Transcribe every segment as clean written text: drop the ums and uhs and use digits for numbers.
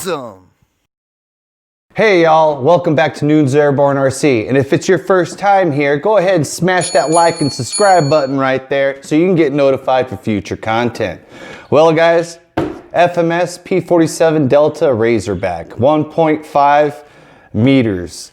awesome. Hey y'all, welcome back to Noon's Airborne RC. And if it's your first time here, go ahead and smash that like and subscribe button right there so you can get notified for future content. Well guys, FMS P47 Delta Razorback, 1.5 meters.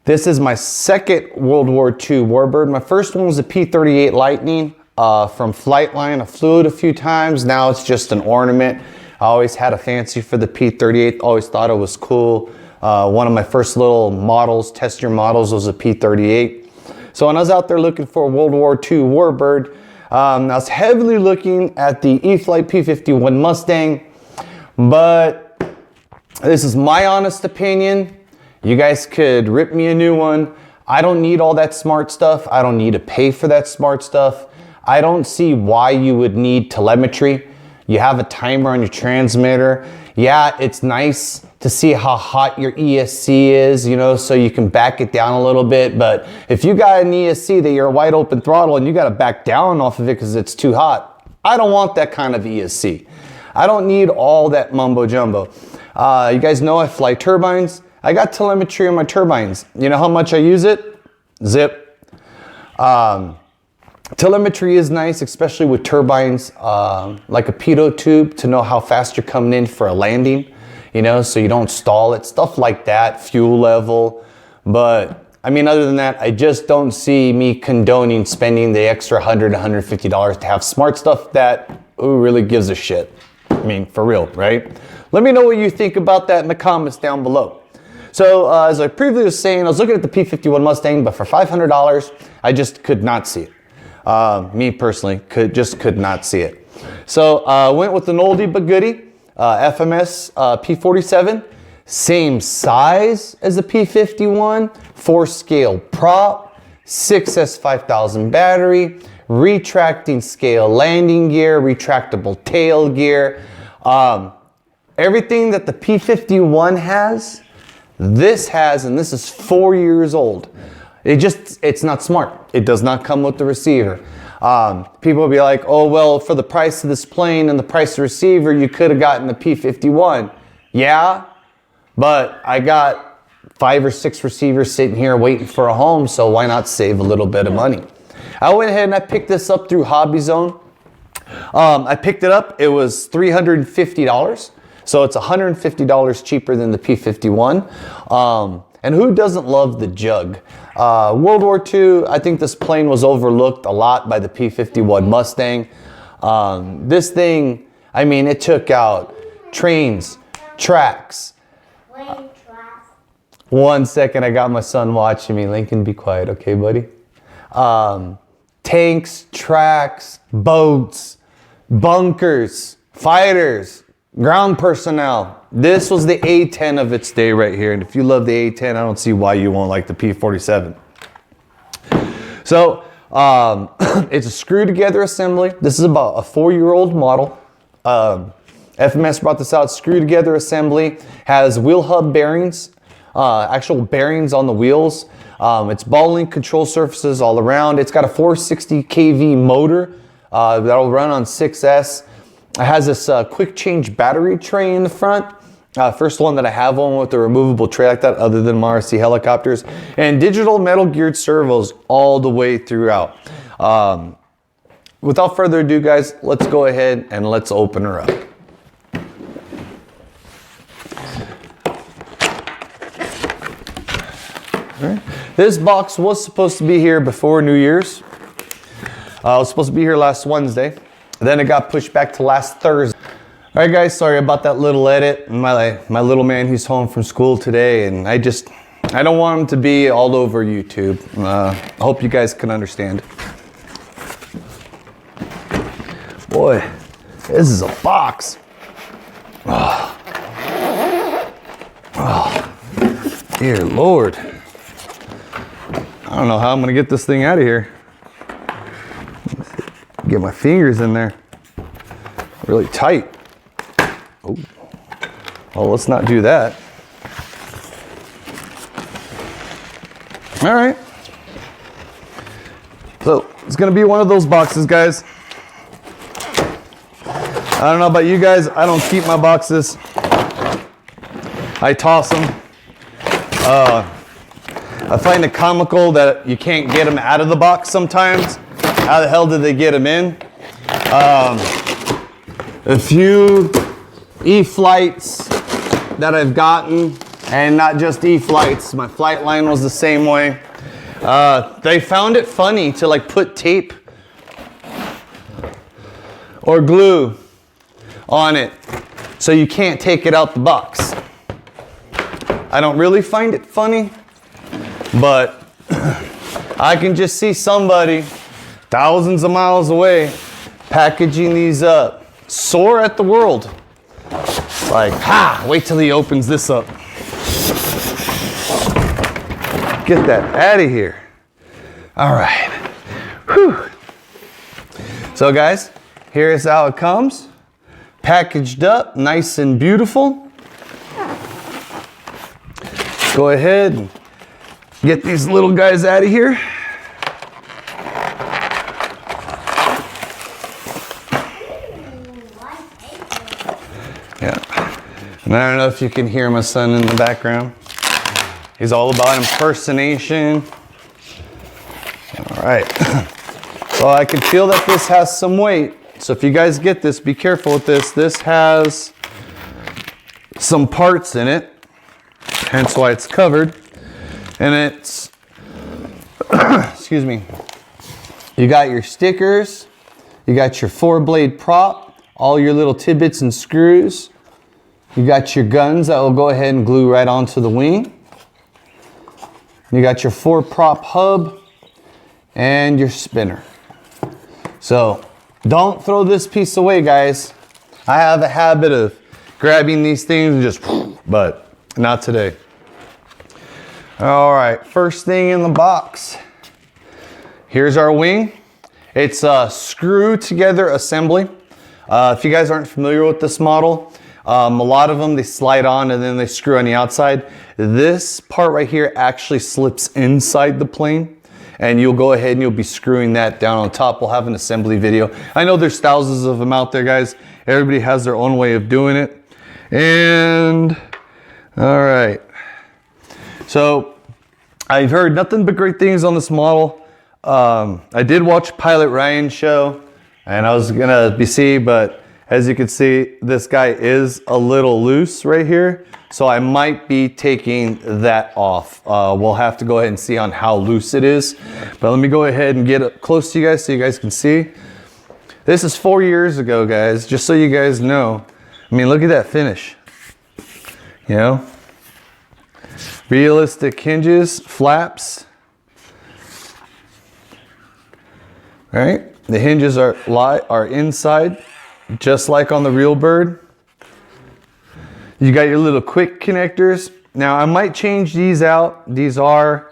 This is my second World War II Warbird. My first one was a P38 Lightning from Flightline. I flew it a few times. Now it's just an ornament. I always had a fancy for the P38, always thought it was cool. One of my first little models, test your models, was a P38. So when I was out there looking for a World War II Warbird, I was heavily looking at the E-flite P51 Mustang, but this is my honest opinion. You guys could rip me a new one. I don't need all that smart stuff. I don't need to pay for that smart stuff. I don't see why you would need telemetry. You have a timer on your transmitter. Yeah, it's nice to see how hot your ESC is, you know, so you can back it down a little bit. But if you got an ESC that you're a wide open throttle and you got to back down off of it because it's too hot, I don't want that kind of ESC. I don't need all that mumbo jumbo. You guys know I fly turbines. I got telemetry on my turbines. You know how much I use it? Zip. Telemetry is nice, especially with turbines, like a pitot tube, to know how fast you're coming in for a landing, you know, so you don't stall it, stuff like that, fuel level. But I mean, other than that, I just don't see me condoning spending the extra $100, $150 to have smart stuff that really gives a shit. I mean, for real, right? Let me know what you think about that in the comments down below. So as I previously was saying, I was looking at the P51 Mustang, but for $500, I just could not see it. Me personally, just could not see it. So went with an oldie but goodie, FMS P47, same size as the P51, 4-scale prop, 6S5000 battery, retracting scale landing gear, retractable tail gear. Everything that the P51 has, this has, and this is 4 years old. It's not smart. It does not come with the receiver. People will be like, oh, well, for the price of this plane and the price of the receiver, you could have gotten the P51. Yeah, but I got 5 or 6 receivers sitting here waiting for a home, so why not save a little bit of money? I went ahead and I picked this up through Hobby Zone. I picked it up. It was $350. So it's $150 cheaper than the P51. And who doesn't love the jug? World War II, I think this plane was overlooked a lot by the P51 Mustang. This thing, I mean, it took out trains, tracks. One second, I got my son watching me. Lincoln, be quiet, okay, buddy? Tanks, tracks, boats, bunkers, fighters, ground personnel. This was the A10 of its day right here. And if you love the A10, I don't see why you won't like the P47. So it's a screw together assembly. This is about a 4-year-old model. FMS brought this out, screw together assembly, has wheel hub bearings, actual bearings on the wheels. It's ball link control surfaces all around. It's got a 460 kV motor that'll run on 6S. It has this quick change battery tray in the front. First one that I have one with a removable tray like that, other than RC helicopters. And digital metal geared servos all the way throughout. Without further ado, guys, let's go ahead and let's open her up. All right. This box was supposed to be here before New Year's. It was supposed to be here last Wednesday. Then it got pushed back to last Thursday. All right, guys, sorry about that little edit. My little man, he's home from school today, and I don't want him to be all over YouTube. I hope you guys can understand. Boy, this is a box. Oh, dear Lord. I don't know how I'm gonna get this thing out of here. Get my fingers in there. Really tight. Oh. Well, let's not do that. All right. So it's gonna be one of those boxes, guys. I don't know about you guys, I don't keep my boxes. I toss them. I find it comical that you can't get them out of the box sometimes. How the hell did they get them in? A few E-flights that I've gotten, and not just E-flights, my flight line was the same way. They found it funny to like put tape or glue on it so you can't take it out the box. I don't really find it funny, but I can just see somebody thousands of miles away packaging these up. Soar at the world. Like, ha, wait till he opens this up. Get that out of here. All right. Whew. So guys, here's how it comes. Packaged up, nice and beautiful. Go ahead and get these little guys out of here. Yeah. And I don't know if you can hear my son in the background. He's all about impersonation. All right. So I can feel that this has some weight. So if you guys get this, be careful with this. This has some parts in it, hence why it's covered. And it's, excuse me, you got your stickers, you got your 4-blade prop, all your little tidbits and screws. You got your guns that will go ahead and glue right onto the wing. You got your 4-prop hub and your spinner. So don't throw this piece away, guys. I have a habit of grabbing these things and just, but not today. All right, first thing in the box. Here's our wing. It's a screw together assembly. If you guys aren't familiar with this model, a lot of them, they slide on and then they screw on the outside. This part right here actually slips inside the plane, and you'll go ahead and you'll be screwing that down on top. We'll have an assembly video. I know there's thousands of them out there, guys. Everybody has their own way of doing it. And all right. So I've heard nothing but great things on this model. I did watch Pilot Ryan's show, and I was gonna see, but as you can see, this guy is a little loose right here. So I might be taking that off. We'll have to go ahead and see on how loose it is. But let me go ahead and get up close to you guys so you guys can see. This is 4 years ago, guys, just so you guys know. I mean, look at that finish. You know? Realistic hinges, flaps. All right? The hinges are inside, just like on the real bird. You got your little quick connectors. Now I might change these out. These are,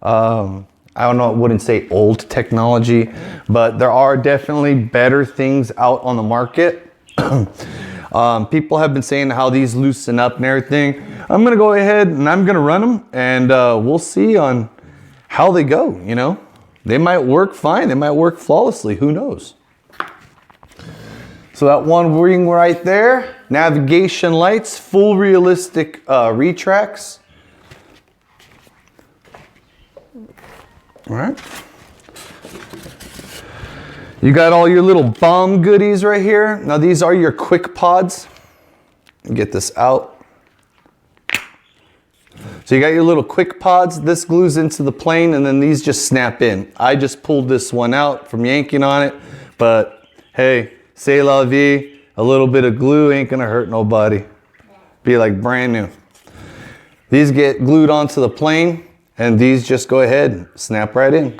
I don't know, I wouldn't say old technology, but there are definitely better things out on the market. People have been saying how these loosen up and everything. I'm gonna go ahead and I'm gonna run them, and we'll see on how they go, you know? They might work fine, they might work flawlessly, who knows? So that one wing right there, navigation lights, full realistic retracts. All right. You got all your little bomb goodies right here. Now these are your quick pods. Get this out. So you got your little quick pods. This glues into the plane, and then these just snap in. I just pulled this one out from yanking on it, but hey, c'est la vie, a little bit of glue ain't gonna hurt nobody. Be like brand new. These get glued onto the plane, and these just go ahead and snap right in.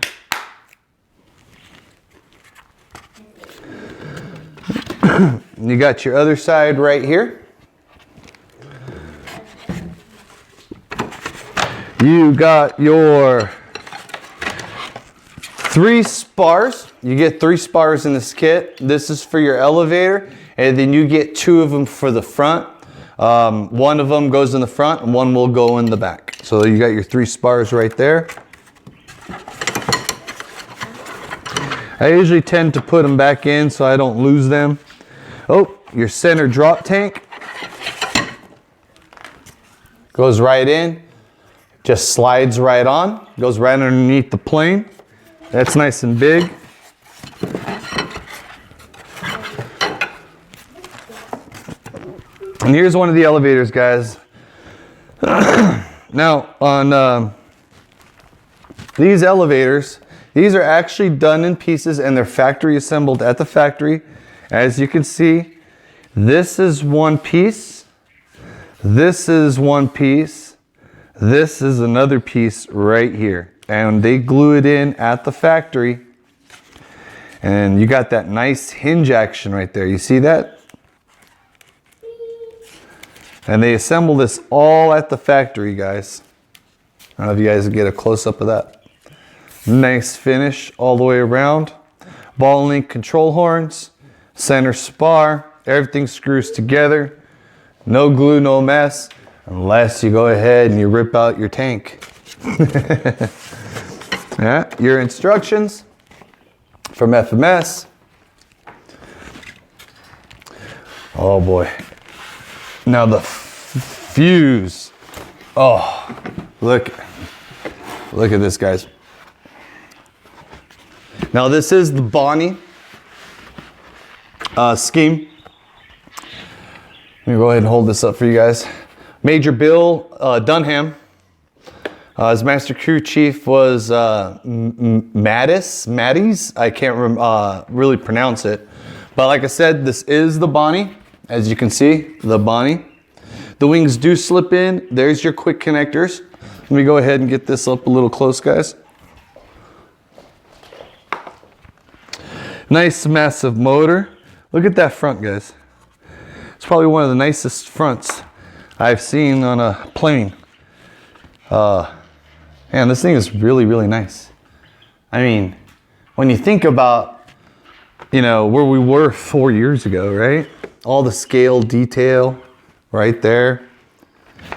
You got your other side right here. You got your 3 spars. You get 3 spars in this kit. This is for your elevator, and then you get 2 of them for the front. One of them goes in the front and one will go in the back. So you got your 3 spars right there. I usually tend to put them back in so I don't lose them. Oh, your center drop tank. Goes right in, just slides right on, goes right underneath the plane. That's nice and big. And here's one of the elevators, guys. Now, on these elevators, these are actually done in pieces and they're factory assembled at the factory. As you can see, this is one piece. This is one piece. This is another piece right here. And they glue it in at the factory. And you got that nice hinge action right there. You see that? And they assemble this all at the factory, guys. I don't know if you guys can get a close-up of that. Nice finish all the way around. Ball and link control horns. Center spar. Everything screws together. No glue, no mess, unless you go ahead and you rip out your tank. Yeah, your instructions from FMS. Oh boy. Now the fuse. Oh, look at this, guys. Now this is the Bonnie scheme. Let me go ahead and hold this up for you guys. Major Bill Dunham, his master crew chief was Mattis. I can't really pronounce it. But like I said, this is the Bonnie. As you can see, the Bonnie. The wings do slip in. There's your quick connectors. Let me go ahead and get this up a little close, guys. Nice massive motor. Look at that front, guys. It's probably one of the nicest fronts I've seen on a plane. Man, this thing is really, really nice. I mean, when you think about, you know, where we were 4 years ago, right? All the scale detail right there.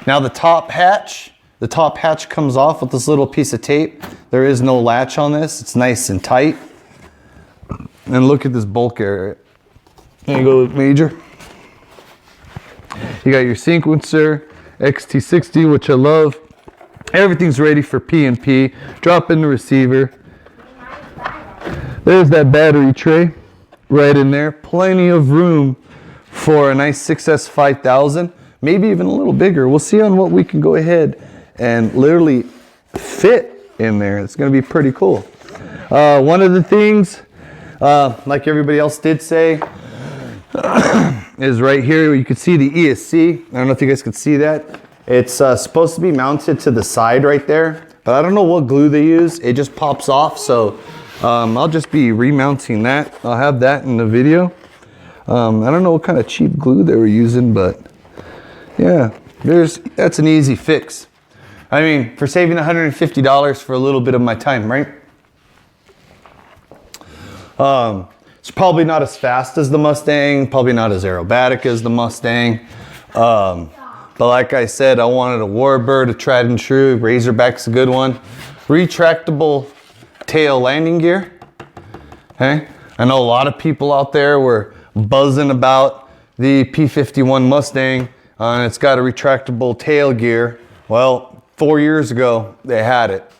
Now the top hatch comes off with this little piece of tape. There is no latch on this. It's nice and tight. And look at this bulk area. There you go, Major. You got your sequencer, XT60, which I love. Everything's ready for P&P. Drop in the receiver. There's that battery tray right in there. Plenty of room for a nice 6S 5000, maybe even a little bigger. We'll see on what we can go ahead and literally fit in there. It's going to be pretty cool. One of the things, like everybody else did say, is right here. You can see the ESC. I don't know if you guys can see that. It's supposed to be mounted to the side right there, but I don't know what glue they use. It just pops off, so I'll just be remounting that. I'll have that in the video. I don't know what kind of cheap glue they were using, but yeah, that's an easy fix. I mean, for saving $150 for a little bit of my time, right? It's probably not as fast as the Mustang, probably not as aerobatic as the Mustang. But like I said, I wanted a Warbird, a tried and true. Razorback's a good one. Retractable tail landing gear. Okay? I know a lot of people out there were buzzing about the P51 Mustang. And it's got a retractable tail gear. Well, 4 years ago, they had it.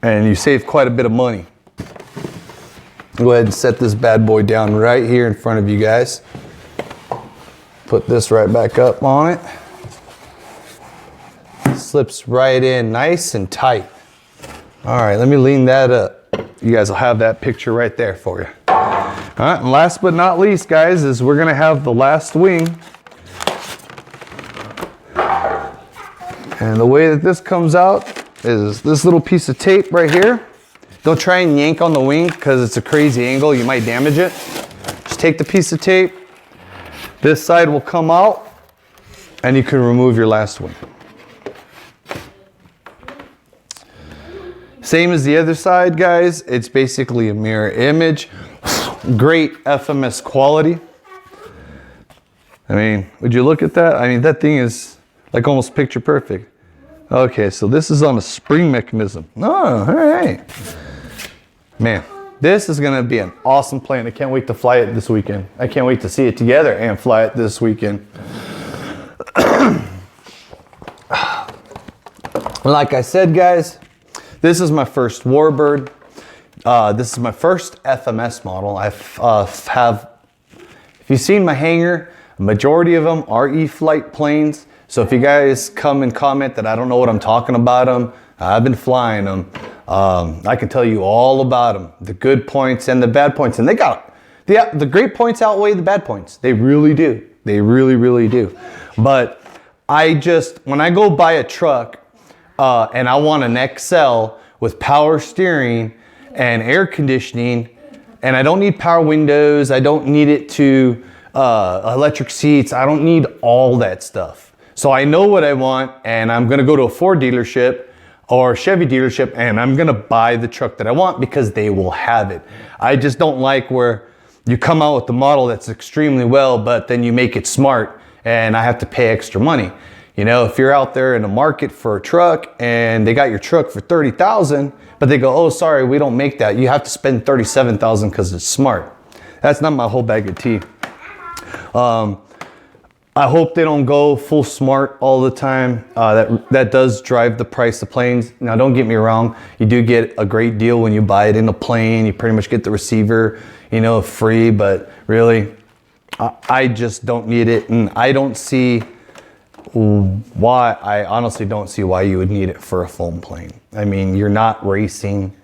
And you save quite a bit of money. Go ahead and set this bad boy down right here in front of you guys. Put this right back up on it. Slips right in nice and tight. All right, let me lean that up. You guys will have that picture right there for you. All right, and last but not least, guys, is we're gonna have the last wing. And the way that this comes out is this little piece of tape right here. Don't try and yank on the wing because it's a crazy angle. You might damage it. Just take the piece of tape. This side will come out and you can remove your last wing. Same as the other side, guys. It's basically a mirror image. Great FMS quality. I mean, would you look at that? I mean, that thing is like almost picture perfect. Okay, so this is on a spring mechanism. Oh, all right. Man, This is gonna be an awesome plane. I can't wait to fly it this weekend. I can't wait to see it together and fly it this weekend. Like I said, guys, this is my first Warbird. This is my first FMS model. If you've seen my hangar, a majority of them are E-flite planes. So if you guys come and comment that I don't know what I'm talking about them, I've been flying them. I can tell you all about them, the good points and the bad points. And they got the great points outweigh the bad points. They really do. They really, really do. But when I go buy a truck and I want an XL with power steering and air conditioning, and I don't need power windows, I don't need it to electric seats, I don't need all that stuff. So I know what I want, and I'm gonna go to a Ford dealership or Chevy dealership, and I'm gonna buy the truck that I want because they will have it. I just don't like where you come out with the model that's extremely well, but then you make it smart and I have to pay extra money. You know, if you're out there in the market for a truck and they got your truck for $30,000, but they go, oh, sorry, we don't make that. You have to spend $37,000 because it's smart. That's not my whole bag of tea. I hope they don't go full smart all the time. That does drive the price of planes. Now, don't get me wrong. You do get a great deal when you buy it in a plane. You pretty much get the receiver, you know, free, but really, I just don't need it. And I honestly don't see why you would need it for a foam plane. I mean, you're not racing.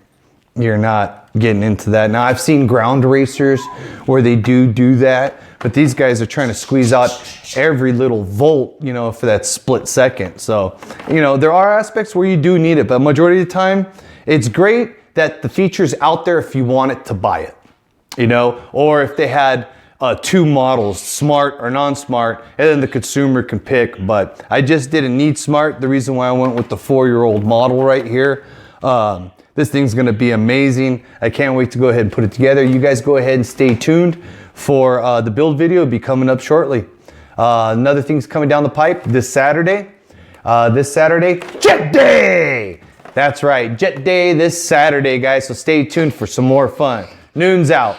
You're not getting into that. Now, I've seen ground racers where they do that, but these guys are trying to squeeze out every little volt, you know, for that split second. So, you know, there are aspects where you do need it, but majority of the time, it's great that the feature's out there if you want it to buy it, you know, or if they had two models, smart or non-smart, and then the consumer can pick. But I just didn't need smart. The reason why I went with the 4-year-old model right here. This thing's gonna be amazing. I can't wait to go ahead and put it together. You guys go ahead and stay tuned for the build video. It'll be coming up shortly. Another thing's coming down the pipe this Saturday. Jet Day! That's right, Jet Day this Saturday, guys. So stay tuned for some more fun. Noon's out.